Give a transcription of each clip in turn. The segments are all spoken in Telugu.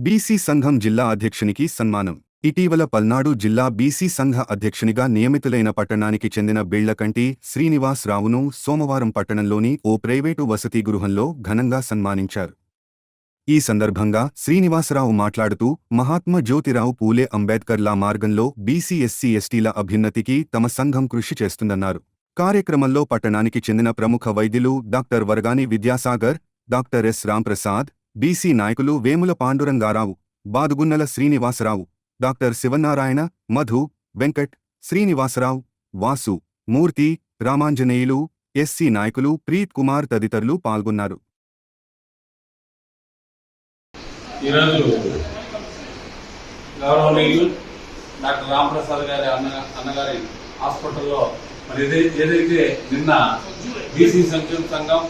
బీసీ సంఘం జిల్లా అధ్యక్షునికి సన్మానం. ఇటీవల పల్నాడు జిల్లా బీసీ సంఘ అధ్యక్షునిగా నియమితులైన పట్టణానికి చెందిన బిళ్లకంటి శ్రీనివాసరావును సోమవారం పట్టణంలోని ఓ ప్రైవేటు వసతి గృహంలో ఘనంగా సన్మానించారు. ఈ సందర్భంగా శ్రీనివాసరావు మాట్లాడుతూ మహాత్మా జ్యోతిరావు పూలే అంబేద్కర్ల మార్గంలో బీసీ ఎస్సీ ఎస్టీల అభ్యున్నతికి తమ సంఘం కృషి చేస్తుందన్నారు. కార్యక్రమంలో పట్టణానికి చెందిన ప్రముఖ వైద్యులు doctor Varagani Vidyasagar, doctor S Ramprasad, BC నాయకులు వేముల పాండురంగారావు, బాదుగున్నల శ్రీనివాసరావు, డాక్టర్ శివనారాయణ, మధు, వెంకట్, శ్రీనివాసరావు, వాసు, మూర్తి, రామాంజనేయులు, ఎస్సీ నాయకులు ప్రీత్ కుమార్ తదితరులు పాల్గొన్నారు. ఈరోజు గౌరవనీయులు డాక్టర్ రాంప్రసాద్ గారి అన్నగారి హాస్పిటల్లో మరి ఏదైతే నిన్న బీసీ సంక్షేమ సంఘం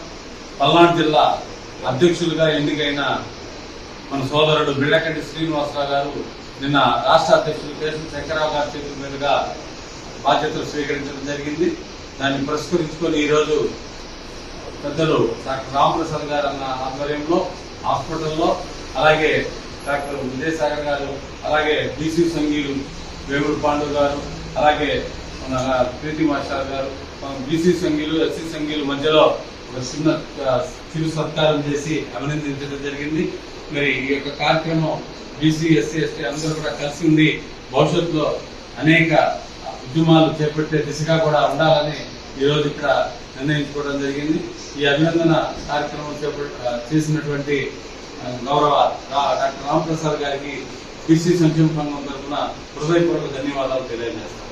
పల్నాడు జిల్లా అధ్యక్షులుగా ఎన్నికైన మన సోదరుడు బిళ్లకంటి శ్రీనివాసరావు గారు నిన్న రాష్ట్ర అధ్యక్షులు కేశవ శంకరరావు గారి చేతుల మీదుగా బాధ్యతలు స్వీకరించడం జరిగింది. దాన్ని పురస్కరించుకొని ఈరోజు పెద్దలు డాక్టర్ రాంప్రసాద్ గారు అన్న ఆధ్వర్యంలో హాస్పిటల్లో, అలాగే డాక్టర్ విజయసాగర్ గారు, అలాగే బీసీ సంఘీయులు వేముల పాండు గారు, అలాగే మన ప్రీతి మాస్టర్ గారు, బీసీ సంఘీయులు ఎస్సీ సంఘీయుల మధ్యలో ఒక చిరు సత్కారం చేసి అభినందించడం జరిగింది. మరి ఈ యొక్క కార్యక్రమం బీసీ ఎస్సీ ఎస్టీ అందరూ కూడా కలిసి ఉండి భవిష్యత్తులో అనేక ఉద్యమాలు చేపట్టే దిశగా కూడా ఉండాలని ఈరోజు ఇక్కడ నిర్ణయించుకోవడం జరిగింది. ఈ అభినందన కార్యక్రమం చేసినటువంటి గౌరవ డాక్టర్ రాంప్రసాద్ గారికి బీసీ సంక్షేమ సంఘం తరఫున హృదయపూర్వక ధన్యవాదాలు తెలియజేస్తాను.